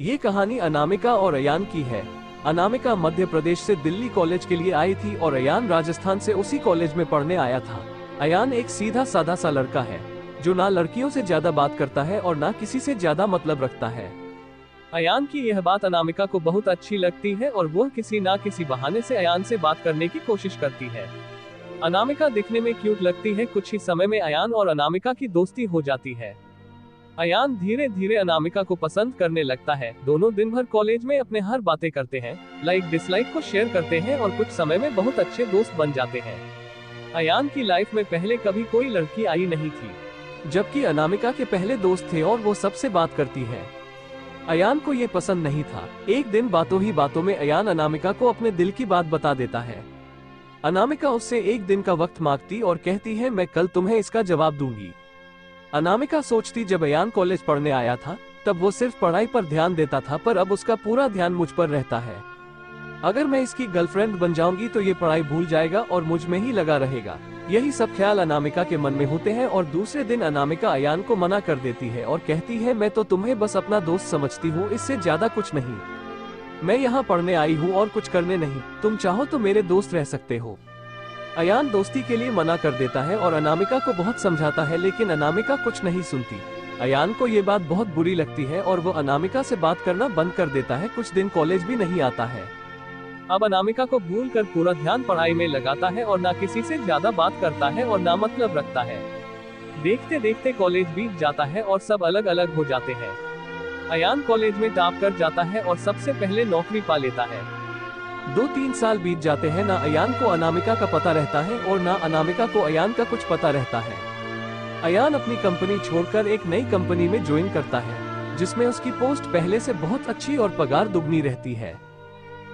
ये कहानी अनामिका और अयान की है। अनामिका मध्य प्रदेश से दिल्ली कॉलेज के लिए आई थी और अयान राजस्थान से उसी कॉलेज में पढ़ने आया था। अयान एक सीधा साधा सा लड़का है जो ना लड़कियों से ज्यादा बात करता है और ना किसी से ज्यादा मतलब रखता है। अयान की यह बात अनामिका को बहुत अच्छी लगती है और वह किसी ना किसी बहाने से अयान से बात करने की कोशिश करती है। अनामिका दिखने में क्यूट लगती है। कुछ ही समय में अयान और अनामिका की दोस्ती हो जाती है। अयान धीरे धीरे अनामिका को पसंद करने लगता है। दोनों दिन भर कॉलेज में अपने हर बातें करते हैं, लाइक डिसलाइक को शेयर करते हैं और कुछ समय में बहुत अच्छे दोस्त बन जाते हैं। अयान की लाइफ में पहले कभी कोई लड़की आई नहीं थी, जबकि अनामिका के पहले दोस्त थे और वो सबसे बात करती है। अयान को ये पसंद नहीं था। एक दिन बातों ही बातों में अयान अनामिका को अपने दिल की बात बता देता है। अनामिका उससे एक दिन का वक्त मांगती और कहती है, मैं कल तुम्हें इसका जवाब दूंगी। अनामिका सोचती, जब अयान कॉलेज पढ़ने आया था तब वो सिर्फ पढ़ाई पर ध्यान देता था, पर अब उसका पूरा ध्यान मुझ पर रहता है। अगर मैं इसकी गर्लफ्रेंड बन जाऊंगी तो ये पढ़ाई भूल जाएगा और मुझ में ही लगा रहेगा। यही सब ख्याल अनामिका के मन में होते हैं और दूसरे दिन अनामिका अयान को मना कर देती है और कहती है, मैं तो तुम्हें बस अपना दोस्त समझती हूँ, इससे ज्यादा कुछ नहीं। मैं यहाँ पढ़ने आई हूँ और कुछ करने नहीं। तुम चाहो तो मेरे दोस्त रह सकते हो। अयान दोस्ती के लिए मना कर देता है और अनामिका को बहुत समझाता है, लेकिन अनामिका कुछ नहीं सुनती। अयान को ये बात बहुत बुरी लगती है और वो अनामिका से बात करना बंद कर देता है। कुछ दिन कॉलेज भी नहीं आता है। अब अनामिका को भूलकर पूरा ध्यान पढ़ाई में लगाता है और ना किसी से ज्यादा बात करता है और ना मतलब रखता है। देखते देखते कॉलेज बीत जाता है और सब अलग अलग हो जाते हैं। अयान कॉलेज में टॉप कर जाता है और सबसे पहले नौकरी पा लेता है। 2-3 साल बीत जाते हैं। ना अयान को अनामिका का पता रहता है और ना अनामिका को अयान का कुछ पता रहता है। अयान अपनी कंपनी छोड़कर एक नई कंपनी में ज्वाइन करता है, जिसमें उसकी पोस्ट पहले से बहुत अच्छी और पगार दुगनी रहती है।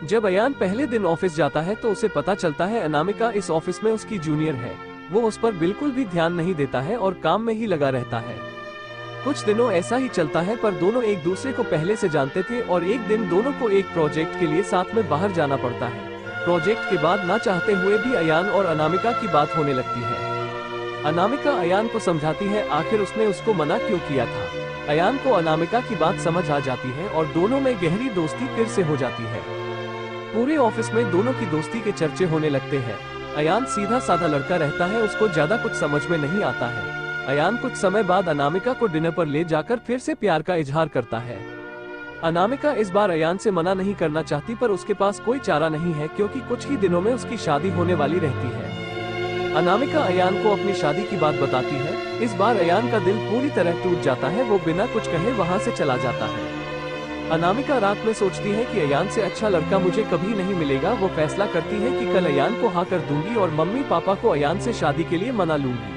जब अयान पहले दिन ऑफिस जाता है तो उसे पता चलता है अनामिका इस ऑफिस में उसकी जूनियर है। वो उस पर बिल्कुल भी ध्यान नहीं देता है और काम में ही लगा रहता है। कुछ दिनों ऐसा ही चलता है, पर दोनों एक दूसरे को पहले से जानते थे और एक दिन दोनों को एक प्रोजेक्ट के लिए साथ में बाहर जाना पड़ता है। प्रोजेक्ट के बाद ना चाहते हुए भी अयान और अनामिका की बात होने लगती है। अनामिका अयान को समझाती है, आखिर उसने उसको मना क्यों किया था। अयान को अनामिका की बात समझ आ जाती है और दोनों में गहरी दोस्ती फिर से हो जाती है। पूरे ऑफिस में दोनों की दोस्ती के चर्चे होने लगते हैं। अयान सीधा साधा लड़का रहता है, उसको ज्यादा कुछ समझ में नहीं आता है। अयान कुछ समय बाद अनामिका को डिनर पर ले जाकर फिर से प्यार का इजहार करता है। अनामिका इस बार अयान से मना नहीं करना चाहती, पर उसके पास कोई चारा नहीं है क्योंकि कुछ ही दिनों में उसकी शादी होने वाली रहती है। अनामिका अयान को अपनी शादी की बात बताती है। इस बार अयान का दिल पूरी तरह टूट जाता है। वो बिना कुछ कहे वहाँ से चला जाता है। अनामिका रात में सोचती है कि अयान से अच्छा लड़का मुझे कभी नहीं मिलेगा। वो फैसला करती है कि कल अयान को हाँ कर दूंगी और मम्मी पापा को अयान से शादी के लिए मना लूंगी।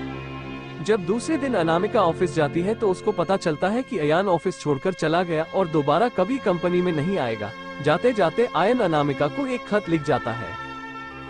जब दूसरे दिन अनामिका ऑफिस जाती है तो उसको पता चलता है कि अयान ऑफिस छोड़कर चला गया और दोबारा कभी कंपनी में नहीं आएगा। जाते जाते आयन अनामिका को एक खत लिख जाता है।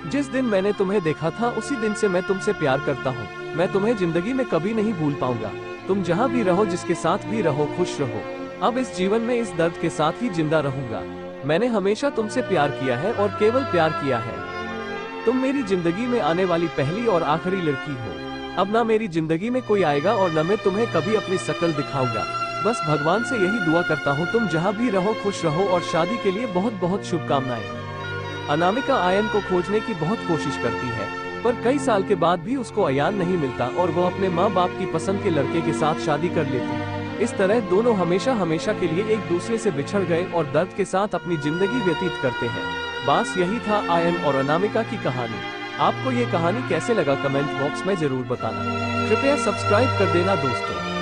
जिस दिन मैंने तुम्हें देखा था उसी दिन से मैं तुमसे प्यार करता हूँ। मैं तुम्हें जिंदगी में कभी नहीं भूल पाऊंगा। तुम जहाँ भी रहो, जिसके साथ भी रहो, खुश रहो। अब इस जीवन में इस दर्द के साथ ही जिंदा रहूंगा। मैंने हमेशा तुमसे प्यार किया है और केवल प्यार किया है। तुम मेरी जिंदगी में आने वाली पहली और आखिरी लड़की हो। अब ना मेरी जिंदगी में कोई आएगा और न मैं तुम्हें कभी अपनी शक्ल दिखाऊंगा। बस भगवान से यही दुआ करता हूँ, तुम जहाँ भी रहो खुश रहो और शादी के लिए बहुत बहुत शुभकामनाएं। अनामिका आयन को खोजने की बहुत कोशिश करती है, पर कई साल के बाद भी उसको अयान नहीं मिलता और वो अपने माँ बाप की पसंद के लड़के के साथ शादी कर लेती। इस तरह दोनों हमेशा हमेशा के लिए एक दूसरे से बिछड़ गए और दर्द के साथ अपनी जिंदगी व्यतीत करते हैं। बस यही था आयन और अनामिका की कहानी। आपको ये कहानी कैसे लगा कमेंट बॉक्स में जरूर बताना। कृपया सब्सक्राइब कर देना दोस्तों।